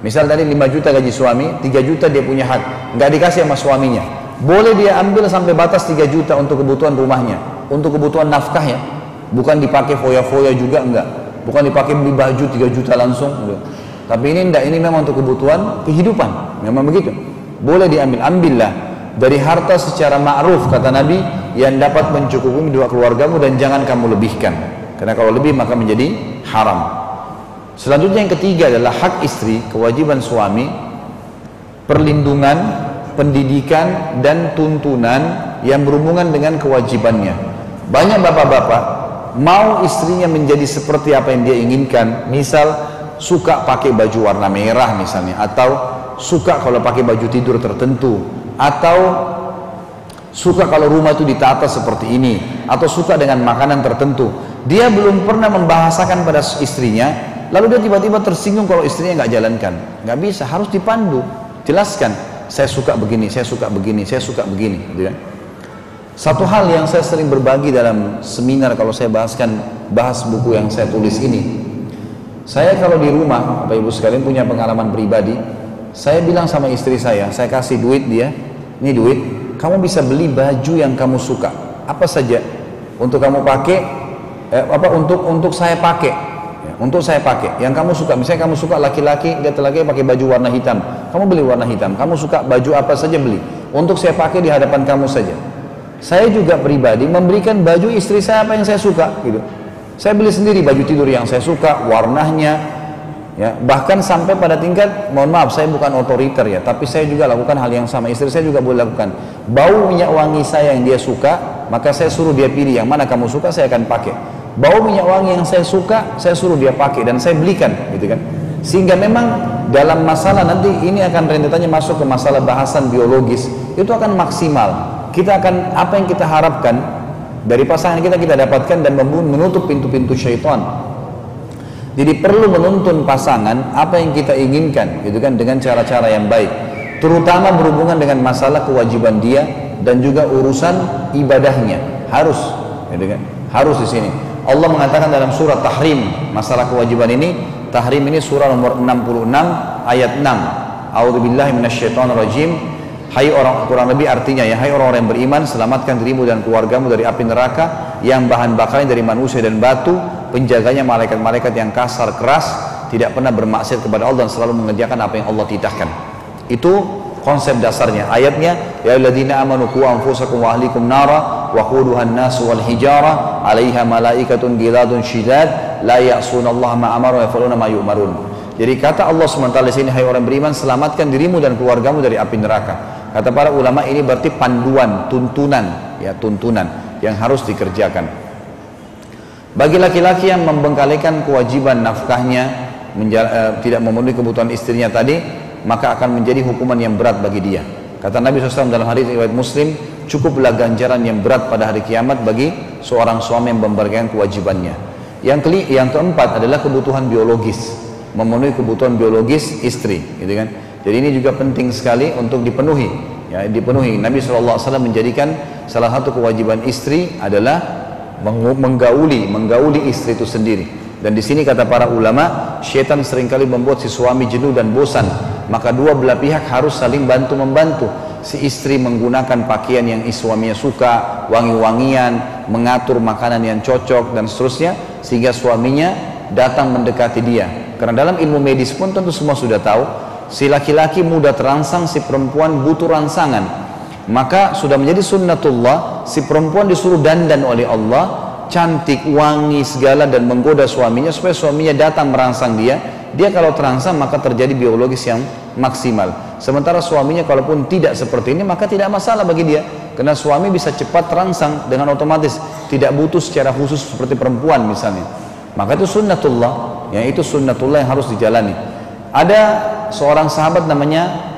Misal tadi 5 juta gaji suami, 3 juta dia punya hak, nggak dikasih sama suaminya. Boleh dia ambil sampai batas 3 juta untuk kebutuhan rumahnya, untuk kebutuhan nafkahnya. Bukan dipakai foya-foya juga, enggak. Bukan dipakai beli baju 3 juta langsung, enggak. Tapi ini enggak, ini memang untuk kebutuhan kehidupan. Memang begitu. Boleh diambil, ambillah dari harta secara ma'ruf, kata Nabi, yang dapat mencukupi dua keluargamu dan jangan kamu lebihkan. Karena kalau lebih maka menjadi haram. Selanjutnya yang ketiga adalah hak istri, kewajiban suami, perlindungan, pendidikan dan tuntunan yang berhubungan dengan kewajibannya. Banyak bapak-bapak mau istrinya menjadi seperti apa yang dia inginkan, misal suka pakai baju warna merah misalnya, atau suka kalau pakai baju tidur tertentu, atau suka kalau rumah itu ditata seperti ini, atau suka dengan makanan tertentu. Dia belum pernah membahasakan pada istrinya, lalu dia tiba-tiba tersinggung kalau istrinya nggak jalankan. Nggak bisa, harus dipandu, jelaskan, saya suka begini, saya suka begini, saya suka begini, gitu kan. Satu hal yang saya sering berbagi dalam seminar kalau saya bahas buku yang saya tulis ini, saya kalau di rumah, Bapak Ibu sekalian punya pengalaman pribadi, saya bilang sama istri saya kasih duit dia, ini duit, kamu bisa beli baju yang kamu suka, apa saja, untuk kamu pakai, untuk saya pakai, untuk saya pakai, yang kamu suka. Misalnya kamu suka laki-laki, lihat laki pakai baju warna hitam, kamu beli warna hitam. Kamu suka baju apa saja beli, untuk saya pakai di hadapan kamu saja. Saya juga pribadi memberikan baju istri saya apa yang saya suka, gitu. Saya beli sendiri baju tidur yang saya suka, warnanya, ya. Bahkan sampai pada tingkat, mohon maaf, saya bukan otoriter ya, tapi saya juga lakukan hal yang sama. Istri saya juga boleh lakukan. Bau minyak wangi saya yang dia suka, maka saya suruh dia pilih yang mana kamu suka, saya akan pakai. Bau minyak wangi yang saya suka, saya suruh dia pakai dan saya belikan, gitu kan. Sehingga memang dalam masalah nanti ini akan rentetannya masuk ke masalah bahasan biologis, itu akan maksimal. Kita akan, apa yang kita harapkan dari pasangan kita dapatkan dan menutup pintu-pintu syaitan. Jadi perlu menuntun pasangan apa yang kita inginkan, gitu kan, dengan cara-cara yang baik, terutama berhubungan dengan masalah kewajiban dia dan juga urusan ibadahnya. Harus, gitu kan, harus di sini. Allah mengatakan dalam surat Tahrim masalah kewajiban ini. Tahrim ini surah nomor 66 ayat 6. A'udzubillahi minasyaitonirrajim. Hai orang, kurang lebih artinya ya, hai orang-orang yang beriman, selamatkan dirimu dan keluargamu dari api neraka yang bahan bakarnya dari manusia dan batu, penjaganya malaikat-malaikat yang kasar keras, tidak pernah bermaksiat kepada Allah dan selalu mengerjakan apa yang Allah titahkan. Itu konsep dasarnya. Ayatnya, ya alladzina amanu qu anfusakum wa ahlikum nara wa quduhan nasu wal hijara 'alaiha malaikatun ghiladun syidad la ya'sunallaha ma amara wa yaf'aluna ma yu'marun. Jadi kata Allah SWT di sini, hai orang beriman, selamatkan dirimu dan keluargamu dari api neraka. Kata para ulama ini berarti panduan, tuntunan, ya, tuntunan yang harus dikerjakan. Bagi laki-laki yang membengkalikan kewajiban nafkahnya, tidak memenuhi kebutuhan istrinya tadi, maka akan menjadi hukuman yang berat bagi dia. Kata Nabi SAW dalam hadis riwayat Muslim, cukuplah ganjaran yang berat pada hari kiamat bagi seorang suami yang membengkalikan kewajibannya. Yang keempat adalah kebutuhan biologis, memenuhi kebutuhan biologis istri, gitu kan. Jadi ini juga penting sekali untuk dipenuhi, ya, dipenuhi. Nabi SAW menjadikan salah satu kewajiban istri adalah menggauli istri itu sendiri. Dan di sini kata para ulama, syaitan seringkali membuat si suami jenuh dan bosan. Maka dua belah pihak harus saling bantu-membantu. Si istri menggunakan pakaian yang suaminya suka, wangi-wangian, mengatur makanan yang cocok dan seterusnya, sehingga suaminya datang mendekati dia. Karena dalam ilmu medis pun tentu semua sudah tahu, si laki-laki mudah terangsang, si perempuan butuh rangsangan. Maka sudah menjadi sunnatullah, si perempuan disuruh dandan oleh Allah, cantik, wangi segala, dan menggoda suaminya supaya suaminya datang merangsang dia. Dia kalau terangsang maka terjadi biologis yang maksimal. Sementara suaminya kalaupun tidak seperti ini maka tidak masalah bagi dia, karena suami bisa cepat terangsang dengan otomatis, tidak butuh secara khusus seperti perempuan misalnya. Maka itu sunnatullah, ya, itu sunnatullah yang harus dijalani. Ada seorang sahabat namanya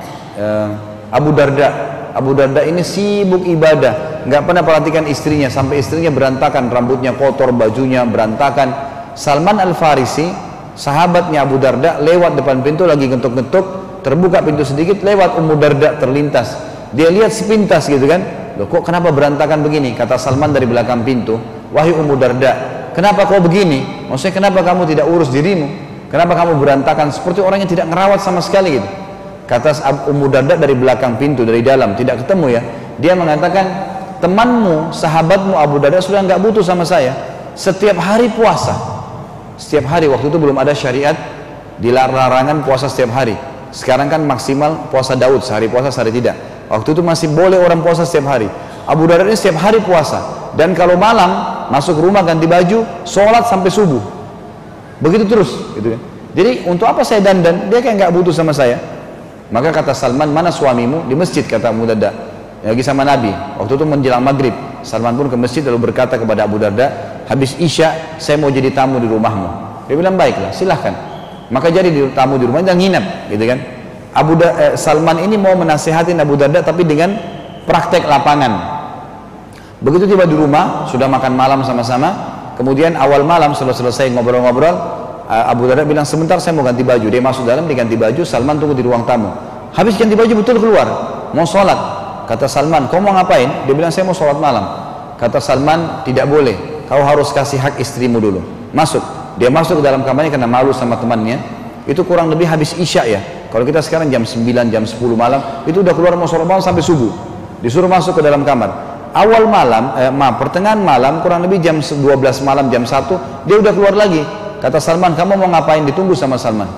Abu Darda. Abu Darda ini sibuk ibadah, nggak pernah perhatikan istrinya, sampai istrinya berantakan, rambutnya kotor, bajunya berantakan. Salman Al-Farisi, sahabatnya Abu Darda, lewat depan pintu lagi ngetuk-ngetuk, terbuka pintu sedikit, lewat Ummu Darda terlintas. Dia lihat sepintas gitu kan, loh kok kenapa berantakan begini? Kata Salman dari belakang pintu, wahai Ummu Darda, kenapa kau begini? Maksudnya kenapa kamu tidak urus dirimu? Kenapa kamu berantakan seperti orang yang tidak ngerawat sama sekali gitu? Kata Ummu Darda dari belakang pintu, dari dalam, tidak ketemu ya. Dia mengatakan, temanmu, sahabatmu Abu Darda sudah nggak butuh sama saya. Setiap hari puasa. Setiap hari, waktu itu belum ada syariat dilarangan puasa setiap hari. Sekarang kan maksimal puasa Daud, sehari puasa sehari tidak. Waktu itu masih boleh orang puasa setiap hari. Abu Darda ini setiap hari puasa. Dan kalau malam masuk rumah ganti baju, sholat sampai subuh. Begitu terus, gitu kan. Jadi untuk apa saya dandan? Dia kayak nggak butuh sama saya. Maka kata Salman, mana suamimu? Di masjid, kata Abu Darda. Lagi sama Nabi. Waktu itu menjelang maghrib. Salman pun ke masjid lalu berkata kepada Abu Darda, habis Isya saya mau jadi tamu di rumahmu. Dia bilang baiklah, silahkan. Maka jadi tamu di rumah dan nginap, gitu kan. Salman ini mau menasihatin Abu Darda tapi dengan praktek lapangan. Begitu tiba di rumah, sudah makan malam sama-sama. Kemudian awal malam setelah selesai ngobrol-ngobrol, Abu Darda bilang sebentar saya mau ganti baju. Dia masuk dalam, diganti baju. Salman tunggu di ruang tamu. Habis ganti baju betul keluar, mau sholat. Kata Salman, kau mau ngapain? Dia bilang saya mau sholat malam. Kata Salman, tidak boleh, kau harus kasih hak istrimu dulu. Masuk. Dia masuk ke dalam kamarnya karena malu sama temannya. Itu kurang lebih habis Isya ya. Kalau kita sekarang jam 9, jam 10 malam, itu udah keluar mau sholat malam sampai subuh. Disuruh masuk ke dalam kamar. Awal malam, pertengahan malam, kurang lebih jam 12 malam, jam 1, dia udah keluar lagi. Kata Salman, kamu mau ngapain? Ditunggu sama Salman.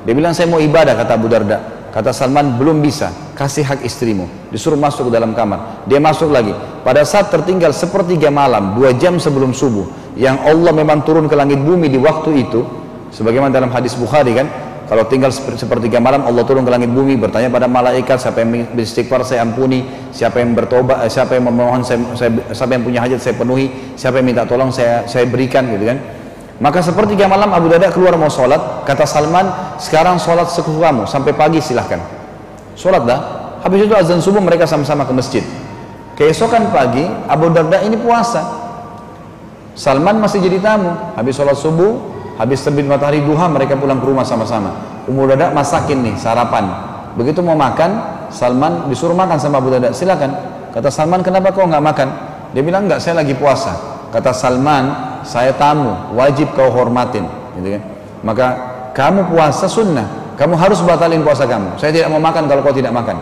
Dia bilang saya mau ibadah, kata Abu Darda. Kata Salman, belum bisa, kasih hak istrimu. Disuruh masuk ke dalam kamar. Dia masuk lagi. Pada saat tertinggal sepertiga malam, 2 jam sebelum subuh, yang Allah memang turun ke langit bumi di waktu itu, sebagaimana dalam hadis Bukhari kan, kalau tinggal sepertiga malam Allah turun ke langit bumi, bertanya pada malaikat, siapa yang beristighfar saya ampuni, siapa yang bertobat, siapa yang memohon siapa yang punya hajat saya penuhi, siapa yang minta tolong saya berikan, gitu kan. Maka sepertiga malam Abu Darda keluar mau sholat. Kata Salman, sekarang sholat sekufukamu sampai pagi silahkan. Sholat dah. Habis itu azan subuh mereka sama-sama ke masjid. Keesokan pagi Abu Darda ini puasa. Salman masih jadi tamu. Habis sholat subuh, habis terbit matahari duha mereka pulang ke rumah sama-sama. Abu Darda masakin nih sarapan. Begitu mau makan, Salman disuruh makan sama Abu Darda. Silakan. Kata Salman, kenapa kau nggak makan? Dia bilang enggak, saya lagi puasa. Kata Salman, saya tamu, wajib kau hormatin, gitu kan. Maka kamu puasa sunnah, kamu harus batalin puasa kamu. Saya tidak mau makan kalau kau tidak makan.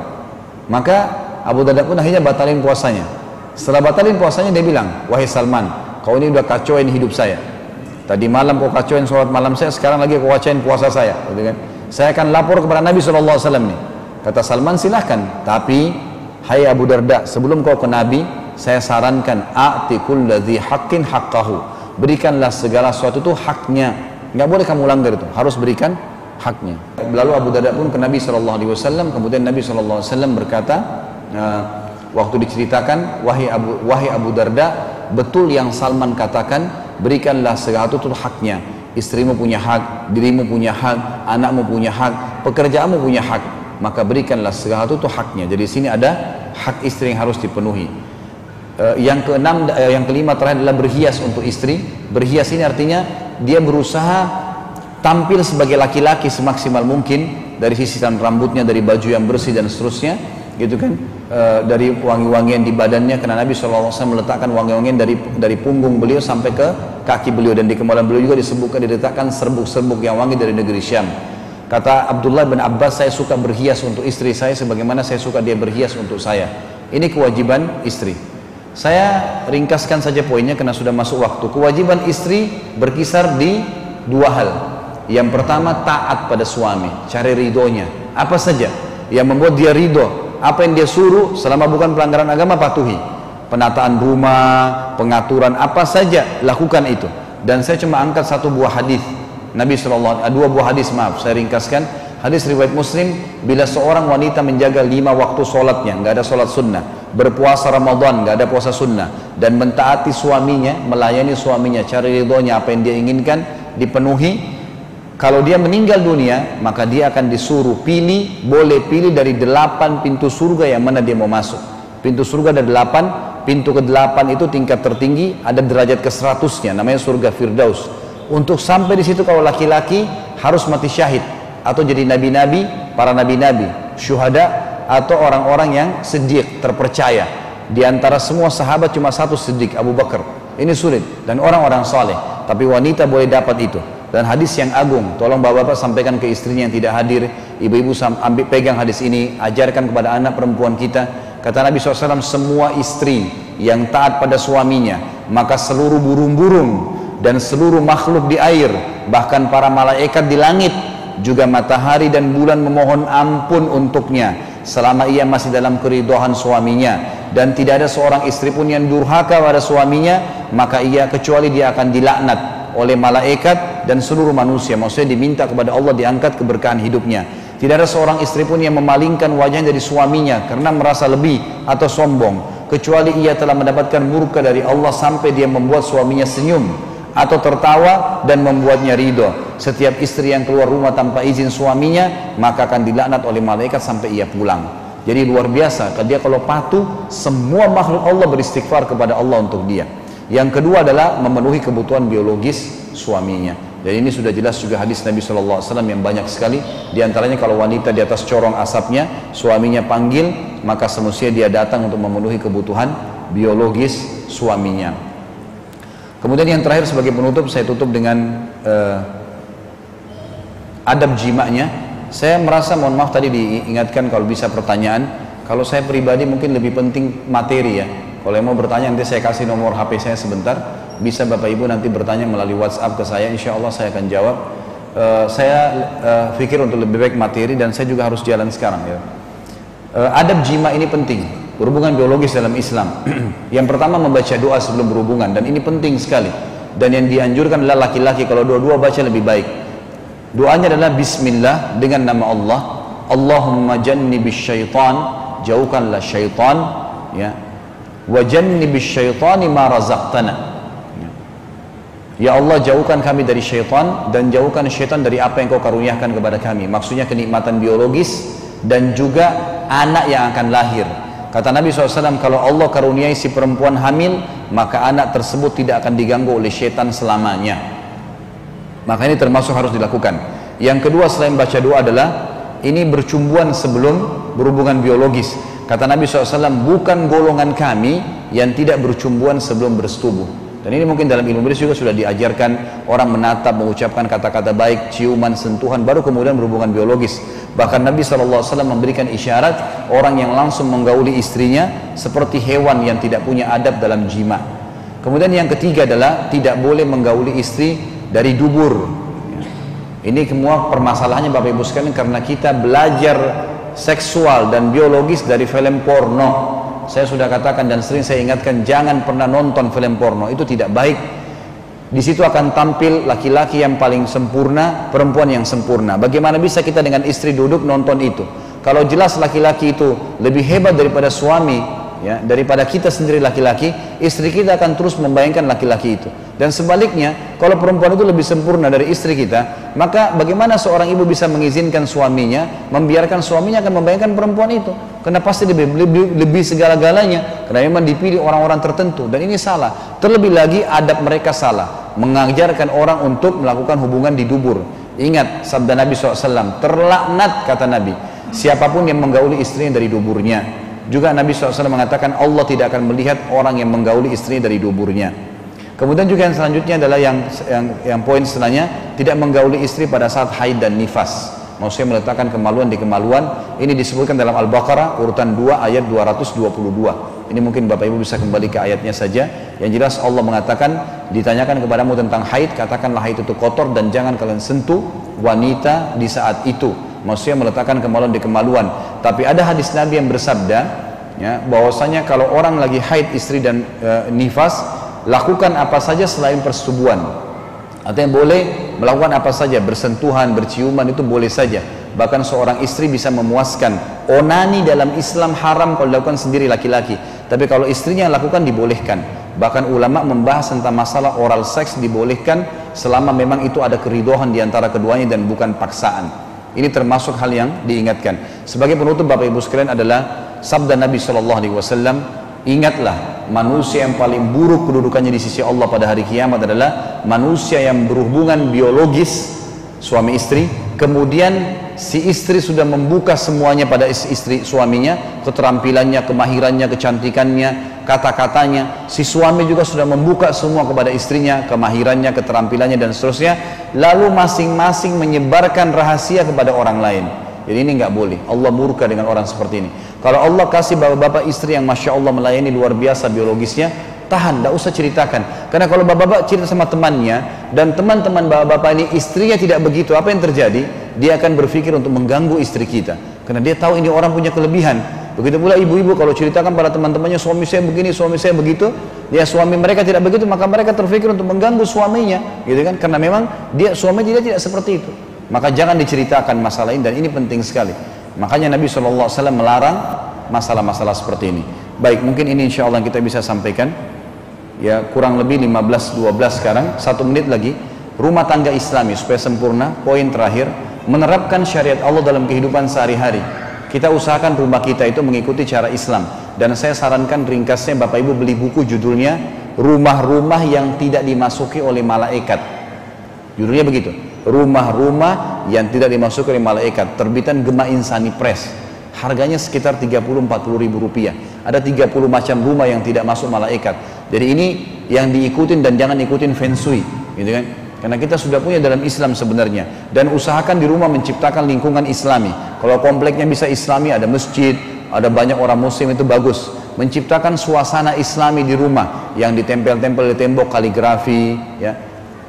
Maka Abu Darda pun akhirnya batalin puasanya. Setelah batalin puasanya dia bilang, wahai Salman, kau ini udah kacauin hidup saya. Tadi malam kau kacauin sholat malam saya, sekarang lagi kau kacauin puasa saya, gitu kan. Saya akan lapor kepada Nabi SAW nih. Kata Salman, silahkan, tapi hai Abu Darda, sebelum kau ke Nabi, saya sarankan a'ti kulladzi haqqin haqqahu. Berikanlah segala sesuatu itu haknya. Enggak boleh kamu langgar itu, harus berikan haknya. Lalu Abu Darda pun ke Nabi SAW, kemudian Nabi SAW berkata, waktu diceritakan, wahai Abu Darda, betul yang Salman katakan, berikanlah segala sesuatu itu haknya. Istrimu punya hak, dirimu punya hak, anakmu punya hak, pekerjaanmu punya hak. Maka berikanlah segala sesuatu itu haknya. Jadi di sini ada hak istri yang harus dipenuhi. Yang kelima terakhir adalah berhias untuk istri. Berhias ini artinya dia berusaha tampil sebagai laki-laki semaksimal mungkin, dari sisiran rambutnya, dari baju yang bersih dan seterusnya, gitu kan, dari wangi-wangian di badannya, karena Nabi SAW meletakkan wangi-wangian dari punggung beliau sampai ke kaki beliau, dan di kemaluan beliau juga diletakkan serbuk-serbuk yang wangi dari negeri Syam. Kata Abdullah bin Abbas, saya suka berhias untuk istri saya sebagaimana saya suka dia berhias untuk saya. Ini kewajiban istri. Saya ringkaskan saja poinnya karena sudah masuk waktu. Kewajiban istri berkisar di 2 hal. Yang pertama, taat pada suami, cari ridhonya. Apa saja yang membuat dia ridho, apa yang dia suruh selama bukan pelanggaran agama, patuhi. Penataan rumah, pengaturan, apa saja lakukan itu. Dan saya cuma angkat 1 buah hadis Nabi SAW, 2 buah hadis, maaf, saya ringkaskan. Hadis riwayat Muslim, bila seorang wanita menjaga 5 waktu sholatnya, nggak ada sholat sunnah, berpuasa Ramadan, nggak ada puasa sunnah, dan mentaati suaminya, melayani suaminya, cari ridhonya, apa yang dia inginkan dipenuhi, kalau dia meninggal dunia, maka dia akan disuruh boleh pilih dari 8 pintu surga yang mana dia mau masuk. Pintu surga ada 8, pintu ke-8 itu tingkat tertinggi, ada derajat ke-100-nya, namanya surga Firdaus. Untuk sampai di situ kalau laki-laki harus mati syahid, atau jadi nabi-nabi, para nabi-nabi, syuhada, atau orang-orang yang siddiq, terpercaya. Di antara semua sahabat cuma 1 siddiq, Abu Bakar. Ini sulit, dan orang-orang saleh. Tapi wanita boleh dapat itu. Dan hadis yang agung, tolong bapak-bapak sampaikan ke istrinya yang tidak hadir, ibu-ibu ambil pegang hadis ini, ajarkan kepada anak perempuan kita. Kata Nabi SAW, semua istri yang taat pada suaminya, maka seluruh burung-burung dan seluruh makhluk di air, bahkan para malaikat di langit, juga matahari dan bulan memohon ampun untuknya selama ia masih dalam keridhaan suaminya. Dan tidak ada seorang istri pun yang durhaka pada suaminya, maka kecuali dia akan dilaknat oleh malaikat dan seluruh manusia. Maksudnya diminta kepada Allah diangkat keberkahan hidupnya. Tidak ada seorang istri pun yang memalingkan wajahnya dari suaminya karena merasa lebih atau sombong. kecuali ia telah mendapatkan murka dari Allah sampai dia membuat suaminya senyum atau tertawa dan membuatnya ridho. Setiap istri yang keluar rumah tanpa izin suaminya maka akan dilaknat oleh malaikat sampai ia pulang. Jadi luar biasa, dia kalau patuh, semua makhluk Allah beristighfar kepada Allah untuk dia. Yang kedua adalah memenuhi kebutuhan biologis suaminya. Dan ini sudah jelas juga hadis Nabi SAW yang banyak sekali. Di antaranya kalau wanita di atas corong asapnya, suaminya panggil, maka semestinya dia datang untuk memenuhi kebutuhan biologis suaminya. Kemudian yang terakhir sebagai penutup, saya tutup dengan adab jima'nya. Saya merasa, mohon maaf tadi diingatkan kalau bisa pertanyaan, kalau saya pribadi mungkin lebih penting materi ya. Kalau yang mau bertanya nanti saya kasih nomor HP saya sebentar, bisa Bapak Ibu nanti bertanya melalui WhatsApp ke saya, insya Allah saya akan jawab. Saya pikir untuk lebih baik materi dan saya juga harus jalan sekarang ya. Adab jima ini penting, berhubungan biologis dalam Islam. Yang pertama membaca doa sebelum berhubungan, dan ini penting sekali. Dan yang dianjurkan adalah laki-laki kalau dua-dua baca lebih baik. Doanya adalah Bismillah dengan nama Allah. Allahumma jannibis syaitan, jauhkanlah syaitan ya. Wa jannibis syaitani ma razaqtana. Ya Allah, jauhkan kami dari syaitan dan jauhkan syaitan dari apa yang kau karuniakan kepada kami. Maksudnya kenikmatan biologis dan juga anak yang akan lahir. Kata Nabi SAW, kalau Allah karuniai si perempuan hamil, maka anak tersebut tidak akan diganggu oleh syaitan selamanya. Maka ini termasuk harus dilakukan. Yang kedua selain baca doa adalah ini bercumbuan sebelum berhubungan biologis. Kata Nabi SAW, bukan golongan kami yang tidak bercumbuan sebelum bersetubuh. Dan ini mungkin dalam ilmu medis juga sudah diajarkan, orang menatap, mengucapkan kata-kata baik, ciuman, sentuhan, baru kemudian berhubungan biologis. Bahkan Nabi SAW memberikan isyarat orang yang langsung menggauli istrinya seperti hewan yang tidak punya adab dalam jima. Kemudian yang ketiga adalah tidak boleh menggauli istri dari dubur. Ini semua permasalahannya Bapak Ibu sekalian karena kita belajar seksual dan biologis dari film porno. Saya sudah katakan dan sering saya ingatkan, jangan pernah nonton film porno, itu tidak baik. Di situ akan tampil laki-laki yang paling sempurna, perempuan yang sempurna. Bagaimana bisa kita dengan istri duduk nonton itu? Kalau jelas laki-laki itu lebih hebat daripada suami, ya, daripada kita sendiri laki-laki, istri kita akan terus membayangkan laki-laki itu. Dan sebaliknya, kalau perempuan itu lebih sempurna dari istri kita, maka bagaimana seorang ibu bisa mengizinkan suaminya, membiarkan suaminya akan membayangkan perempuan itu? Karena pasti lebih segala-galanya, karena memang dipilih orang-orang tertentu, dan ini salah. Terlebih lagi adab mereka salah, mengajarkan orang untuk melakukan hubungan di dubur. Ingat sabda Nabi SAW, terlaknat kata Nabi, siapapun yang menggauli istrinya dari duburnya. Juga Nabi SAW mengatakan Allah tidak akan melihat orang yang menggauli istrinya dari duburnya. Kemudian juga yang selanjutnya adalah yang poin setelahnya, tidak menggauli istri pada saat haid dan nifas. Maksudnya meletakkan kemaluan di kemaluan. Ini disebutkan dalam Al-Baqarah urutan 2 ayat 222. Ini mungkin Bapak Ibu bisa kembali ke ayatnya saja. Yang jelas Allah mengatakan, ditanyakan kepadamu tentang haid, katakanlah haid itu kotor dan jangan kalian sentuh wanita di saat itu. Maksudnya meletakkan kemaluan di kemaluan. Tapi ada hadis Nabi yang bersabda, ya, bahwasanya kalau orang lagi haid istri dan nifas, lakukan apa saja selain persetubuhan. Artinya boleh melakukan apa saja, bersentuhan, berciuman itu boleh saja. Bahkan seorang istri bisa memuaskan. Onani dalam Islam haram kalau dilakukan sendiri laki-laki, tapi kalau istrinya lakukan dibolehkan. Bahkan ulama membahas tentang masalah oral seks dibolehkan selama memang itu ada keridhaan di antara keduanya dan bukan paksaan. Ini termasuk hal yang diingatkan. Sebagai penutup Bapak Ibu sekalian adalah sabda Nabi SAW, ingatlah manusia yang paling buruk kedudukannya di sisi Allah pada hari kiamat adalah manusia yang berhubungan biologis suami istri, kemudian si istri sudah membuka semuanya pada istri suaminya, keterampilannya, kemahirannya, kecantikannya, kata-katanya. Si suami juga sudah membuka semua kepada istrinya, kemahirannya, keterampilannya dan seterusnya, lalu masing-masing menyebarkan rahasia kepada orang lain. Jadi ini nggak boleh. Allah murka dengan orang seperti ini. Kalau Allah kasih bapak-bapak istri yang Masya Allah melayani luar biasa biologisnya, tahan, tidak usah ceritakan. Karena kalau bapak-bapak cerita sama temannya dan teman-teman bapak-bapak ini istrinya tidak begitu, apa yang terjadi? Dia akan berpikir untuk mengganggu istri kita. Karena dia tahu ini orang punya kelebihan. Begitu pula ibu-ibu kalau ceritakan pada teman-temannya, suami saya begini, suami saya begitu, ya suami mereka tidak begitu, maka mereka terpikir untuk mengganggu suaminya, gitu kan? Karena memang suami dia tidak seperti itu. Maka jangan diceritakan masalah ini, dan ini penting sekali. Makanya Nabi SAW melarang masalah-masalah seperti ini. Baik, mungkin ini insya Allah kita bisa sampaikan. Ya, kurang lebih 15-12 sekarang, 1 menit lagi. Rumah tangga Islami supaya sempurna. Poin terakhir, menerapkan syariat Allah dalam kehidupan sehari-hari. Kita usahakan rumah kita itu mengikuti cara Islam. Dan saya sarankan ringkasnya Bapak Ibu beli buku judulnya Rumah-rumah yang tidak dimasuki oleh malaikat. Judulnya begitu, Rumah-rumah yang tidak dimasuki oleh malaikat, terbitan Gema Insani Press. Harganya sekitar 30-40 ribu rupiah. Ada 30 macam rumah yang tidak masuk malaikat. Jadi ini yang diikutin dan jangan ikutin feng shui, gitu kan? Karena kita sudah punya dalam Islam sebenarnya. Dan usahakan di rumah menciptakan lingkungan Islami. Kalau kompleknya bisa Islami, ada masjid, ada banyak orang Muslim, itu bagus. Menciptakan suasana Islami di rumah yang ditempel-tempel di tembok kaligrafi, ya,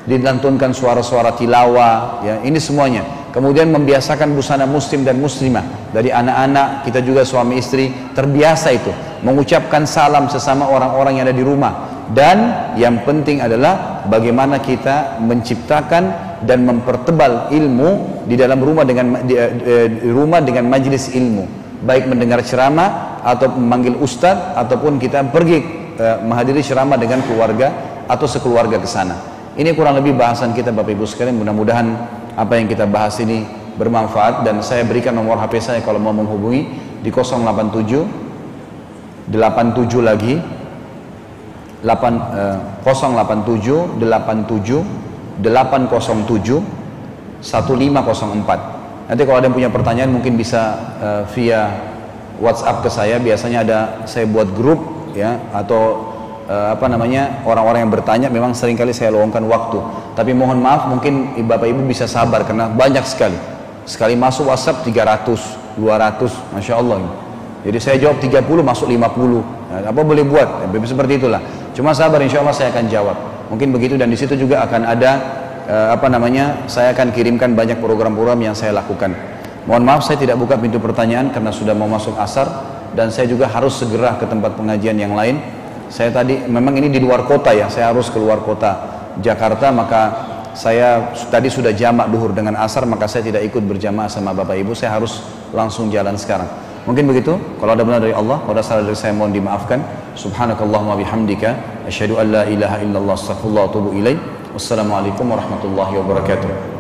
dilantunkan suara-suara tilawah, ya, ini semuanya. Kemudian membiasakan busana muslim dan muslimah dari anak-anak, kita juga suami istri terbiasa itu mengucapkan salam sesama orang-orang yang ada di rumah. Dan yang penting adalah bagaimana kita menciptakan dan mempertebal ilmu di dalam rumah dengan rumah dengan majelis ilmu, baik mendengar ceramah atau memanggil ustadz ataupun kita pergi menghadiri ceramah dengan keluarga atau sekeluarga ke sana. Ini kurang lebih bahasan kita Bapak Ibu sekalian. Mudah-mudahan apa yang kita bahas ini bermanfaat, dan saya berikan nomor HP saya kalau mau menghubungi di 087 87 lagi 087 87 807 1504. Nanti kalau ada yang punya pertanyaan mungkin bisa via WhatsApp ke saya. Biasanya saya buat grup, ya, atau orang-orang yang bertanya. Memang seringkali saya luangkan waktu, tapi mohon maaf mungkin Bapak Ibu bisa sabar karena banyak sekali masuk WhatsApp 300 200, Masya Allah. Jadi saya jawab 30 masuk 50. Nah, apa boleh buat seperti itulah. Cuma sabar, insya Allah saya akan jawab. Mungkin begitu. Dan di situ juga akan ada saya akan kirimkan banyak program-program yang saya lakukan. Mohon maaf saya tidak buka pintu pertanyaan karena sudah mau masuk asar, dan saya juga harus segera ke tempat pengajian yang lain. Saya tadi memang ini di luar kota, ya, saya harus keluar kota Jakarta, maka saya tadi sudah jamak duhur dengan asar, maka saya tidak ikut berjamaah sama Bapak Ibu. Saya harus langsung jalan sekarang. Mungkin begitu. Kalau ada benar dari Allah, kalau ada salah dari saya mohon dimaafkan. Subhanakallahumma bihamdika asyhadu an la ilaha illallah astaghfirullah wa atubu ilaik. Wassalamualaikum warahmatullahi wabarakatuh.